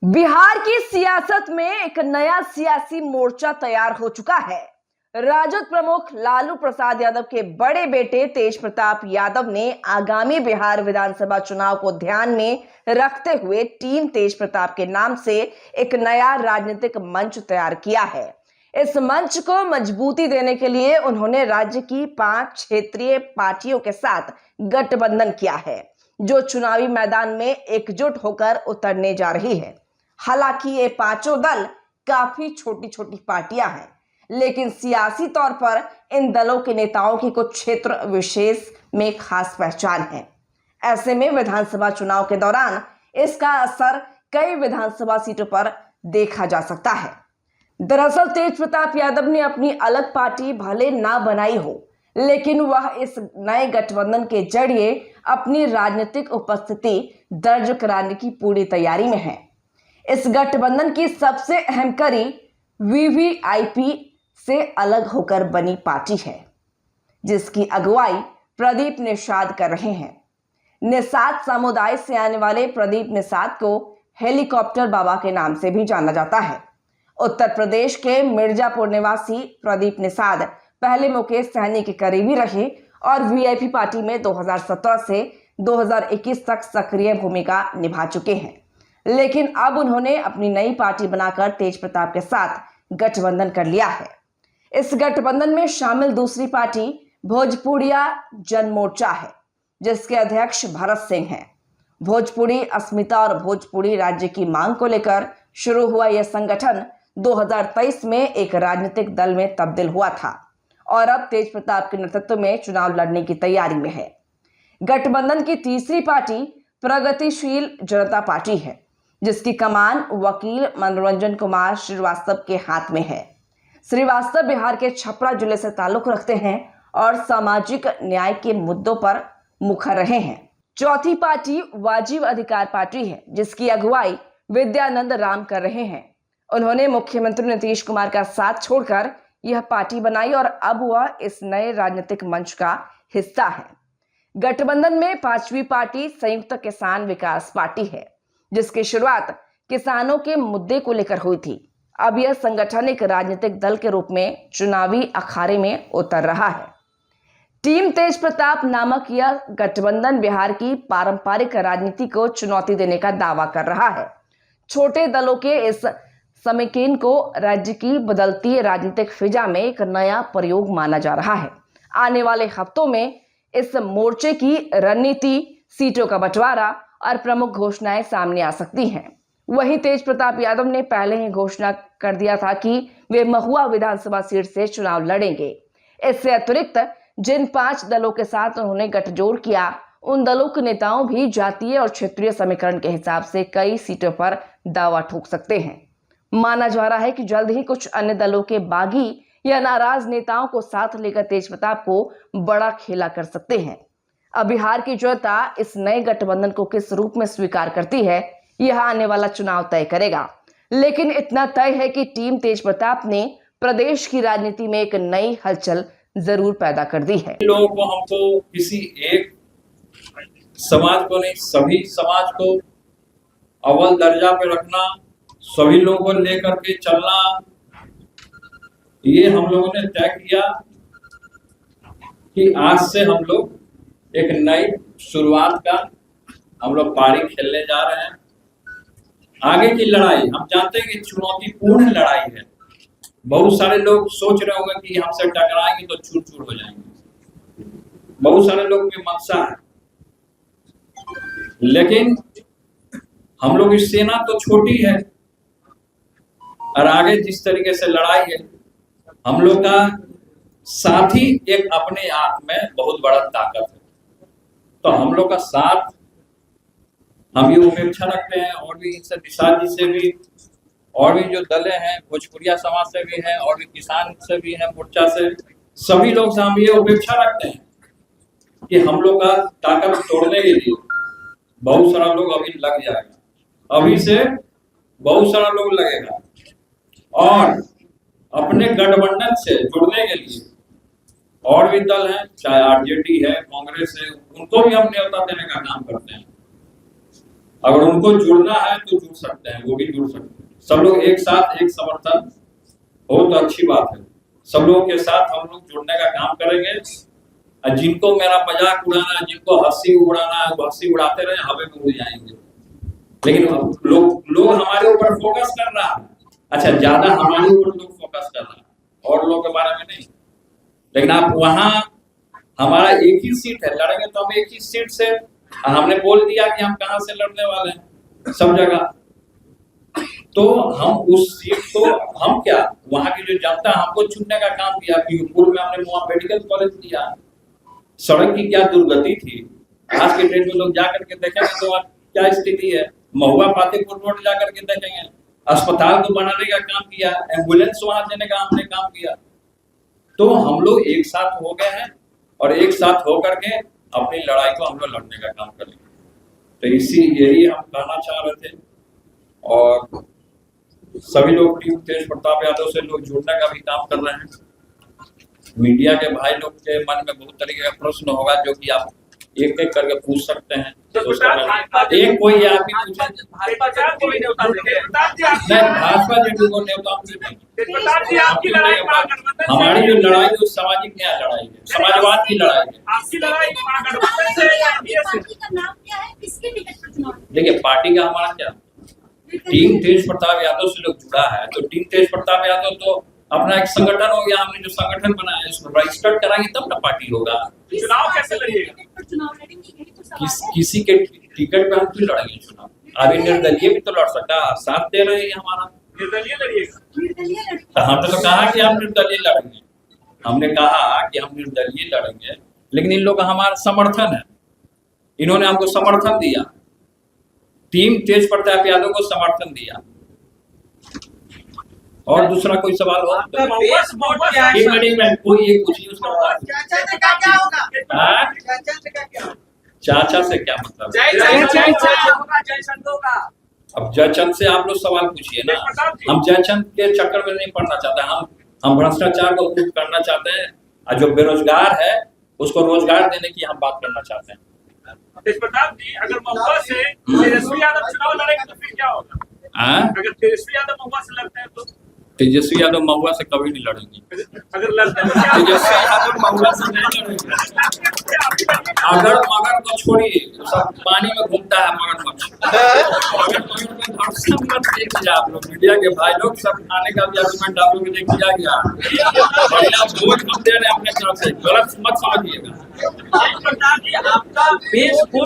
बिहार की सियासत में एक नया सियासी मोर्चा तैयार हो चुका है। राजद प्रमुख लालू प्रसाद यादव के बड़े बेटे तेज प्रताप यादव ने आगामी बिहार विधानसभा चुनाव को ध्यान में रखते हुए टीम तेज प्रताप के नाम से एक नया राजनीतिक मंच तैयार किया है। इस मंच को मजबूती देने के लिए उन्होंने राज्य की 5 क्षेत्रीय पार्टियों के साथ गठबंधन किया है, जो चुनावी मैदान में एकजुट होकर उतरने जा रही है। हालांकि ये पांचों दल काफी छोटी छोटी पार्टियां हैं, लेकिन सियासी तौर पर इन दलों के नेताओं की कुछ क्षेत्र विशेष में खास पहचान है। ऐसे में विधानसभा चुनाव के दौरान इसका असर कई विधानसभा सीटों पर देखा जा सकता है। दरअसल तेज प्रताप यादव ने अपनी अलग पार्टी भले ना बनाई हो, लेकिन वह इस नए गठबंधन के जरिए अपनी राजनीतिक उपस्थिति दर्ज कराने की पूरी तैयारी में है। इस गठबंधन की सबसे अहम कड़ी वीवीआईपी से अलग होकर बनी पार्टी है, जिसकी अगुवाई प्रदीप निषाद कर रहे हैं। निषाद समुदाय से आने वाले प्रदीप निषाद को हेलीकॉप्टर बाबा के नाम से भी जाना जाता है। उत्तर प्रदेश के मिर्जापुर निवासी प्रदीप निषाद पहले मुकेश सहनी के करीबी रहे और वीआईपी पार्टी में 2017 से 2021 तक सक्रिय भूमिका निभा चुके हैं। लेकिन अब उन्होंने अपनी नई पार्टी बनाकर तेज प्रताप के साथ गठबंधन कर लिया है। इस गठबंधन में शामिल दूसरी पार्टी भोजपुरिया जनमोर्चा है, जिसके अध्यक्ष भरत सिंह हैं। भोजपुरी अस्मिता और भोजपुरी राज्य की मांग को लेकर शुरू हुआ यह संगठन 2023 में एक राजनीतिक दल में तब्दील हुआ था और अब तेज प्रताप के नेतृत्व में चुनाव लड़ने की तैयारी में है। गठबंधन की तीसरी पार्टी प्रगतिशील जनता पार्टी है, जिसकी कमान वकील मनोरंजन कुमार श्रीवास्तव के हाथ में है। श्रीवास्तव बिहार के छपरा जिले से ताल्लुक रखते हैं और सामाजिक न्याय के मुद्दों पर मुखर रहे हैं। चौथी पार्टी वाजिब अधिकार पार्टी है, जिसकी अगुवाई विद्यानंद राम कर रहे हैं। उन्होंने मुख्यमंत्री नीतीश कुमार का साथ छोड़कर यह पार्टी बनाई और अब वह इस नए राजनीतिक मंच का हिस्सा है। गठबंधन में पांचवी पार्टी संयुक्त किसान विकास पार्टी है, जिसकी शुरुआत किसानों के मुद्दे को लेकर हुई थी। अब यह संगठन एक राजनीतिक दल के रूप में चुनावी अखाड़े में उतर रहा है। टीम तेज प्रताप नामक यह गठबंधन बिहार की पारंपरिक राजनीति को चुनौती देने का दावा कर रहा है। छोटे दलों के इस समीकरण को राज्य की बदलती राजनीतिक फिजा में एक नया प्रयोग माना जा रहा है। आने वाले हफ्तों में इस मोर्चे की रणनीति, सीटों का बंटवारा और प्रमुख घोषणाएं सामने आ सकती हैं। वहीं तेज प्रताप यादव ने पहले ही घोषणा कर दिया था कि वे महुआ विधानसभा सीट से चुनाव लड़ेंगे। इससे अतिरिक्त जिन 5 दलों के साथ उन्होंने गठजोड़ किया, उन दलों के नेताओं भी जातीय और क्षेत्रीय समीकरण के हिसाब से कई सीटों पर दावा ठोक सकते हैं। माना जा रहा है कि जल्द ही कुछ अन्य दलों के बागी या नाराज नेताओं को साथ लेकर तेज प्रताप को बड़ा खेला कर सकते हैं। अब बिहार की जनता इस नए गठबंधन को किस रूप में स्वीकार करती है, यह आने वाला चुनाव तय करेगा। लेकिन इतना तय है कि टीम तेज प्रताप ने प्रदेश की राजनीति में एक नई हलचल जरूर पैदा कर दी है। लोगों को हमको किसी एक समाज को नहीं, सभी समाज को अव्वल दर्जा पे रखना, सभी लोगों को लेकर के चलना, ये हम लोगों ने तय किया कि आज से हम लोग एक नई शुरुआत का हम लोग पारी खेलने जा रहे हैं। आगे की लड़ाई हम जानते हैं कि चुनौतीपूर्ण लड़ाई है। बहुत सारे लोग सोच रहे होंगे कि हमसे टकराएंगे तो चूर चूर हो जाएंगे, बहुत सारे लोग की मंशा है। लेकिन हम लोग की सेना तो छोटी है और आगे जिस तरीके से लड़ाई है, हम लोग का साथ ही एक अपने आप में बहुत बड़ा ताकत है। तो हम लोग का साथ हम ये उपेक्षा रखते हैं और भी इनसे निषाद जी से भी और भी जो दलें हैं, भोजपुरिया समाज से भी हैं और भी किसान से भी हैं, मोर्चा से, सभी लोग से हम ये उपेक्षा रखते हैं कि हम लोग का ताकत तोड़ने के लिए बहुत सारा लोग अभी लग जाएगा, अभी से बहुत सारा लोग लगेगा और अपने गठबंधन से जुड़ने के लिए और भी दल हैं, चाहे आरजेडी है, कांग्रेस है, उनको भी हम न्योता देने का काम करते हैं। अगर उनको जुड़ना है तो जुड़ सकते हैं, वो भी जुड़ सकते हैं। सब लोग एक साथ एक समर्थन हो तो अच्छी बात है। सब लोगों के साथ हम लोग जुड़ने का काम करेंगे। और जिनको मेरा मजाक उड़ाना है, जिनको हंसी उड़ाना है, वो हंसी उड़ाते रहे, हमें भी उड़ जाएंगे। लेकिन लोग हमारे ऊपर फोकस कर रहा है। अच्छा, ज्यादा हमारे ऊपर लोग फोकस कर रहा है और लोगों के बारे में नहीं। लेकिन आप वहां हमारा एक ही सीट है, लड़ेंगे तो हम एक ही सीट से। हमने बोल दिया कि हम कहां से लड़ने वाले हैं सब जगह, तो हम उस सीट को हम क्या, वहां की जो जनता हमको चुनने का काम किया। पूर्व में हमने वहां मेडिकल कॉलेज दिया, सड़क की क्या दुर्गति थी। आज के डेट में लोग जाकर के देखेंगे तो क्या स्थिति है। महुआ फातेपुर रोड जाकर के देखेंगे, अस्पताल को बनाने का काम किया, एम्बुलेंस वहां देने का हमने काम किया। तो हम लोग एक साथ हो गए हैं और एक साथ होकर के अपनी लड़ाई को हम लोग लड़ने का काम करेंगे। तो यही हम कहना चाह रहे थे। और सभी लोग टीम तेज प्रताप यादव से लोग जुड़ने का भी काम कर रहे हैं। मीडिया के भाई लोग के मन में बहुत तरीके का प्रश्न होगा जो कि आप एक एक करके पूछ सकते हैं। तो एक कोई आदमी पूछे नहीं, भाजपा जेडी को न्योता हमारी जो लड़ाई है सामाजिक न्याय लड़ाई है, समाजवाद की लड़ाई है। आपकी लड़ाई देखिए, पार्टी का हमारा क्या, टीम तेज प्रताप यादव से लोग जुड़ा है तो टीम तेज प्रताप यादव तो अपना एक संगठन हो गया। हमने जो संगठन बनाया है उसको रजिस्टर्ड कराएंगे तब ना पार्टी होगा। चुनाव कैसे लड़िएगा? किसी के टिकट पे हम क्यों लड़ेंगे चुनाव? अभी निर्दलीय भी तो लड़ सकता है, साथ दे रहे हैं हमारा। निर्दलीय लड़िएगा? तो हमने तो कहा कि हम निर्दलीय लड़ेंगे, हमने कहा कि हम निर्दलीय लड़ेंगे, लेकिन इन लोग का हमारा समर्थन है। इन्होंने हमको समर्थन दिया, टीम तेज प्रताप यादव को समर्थन दिया। और दूसरा कोई सवाल हो? कोई एक पूछिए उसका। चाचा से क्या मतलब? अब जयचंद से आप लोग सवाल पूछिए ना। हम जयचंद के चक्कर में नहीं पड़ना चाहते। हम भ्रष्टाचार को दूर करना चाहते हैं और जो बेरोजगार है उसको रोजगार देने की हम बात करना चाहते हैं। तेज प्रताप जी, अगर महुआ से तेजस्वी यादव चुनाव लड़ेंगे तो फिर क्या होगा? अगर तेजस्वी यादव महुआ से लड़ते हैं तो? तेजस्वी यादव महुआ से कभी नहीं लड़ेंगे। अगर लड़ते हैं तेजस्वी यादव महुआ से नहीं लड़ेंगे। अगर मगर को छोड़िए, सब पानी में घूमता है मगरमच्छ। आप लोग मीडिया के भाई लोग सब खाने का भी आर्गुमेंट आप लोग ने किया गया। बोझ कम दे रहे हैं अपने तरफ से, गलत मत समझिएगा। आपका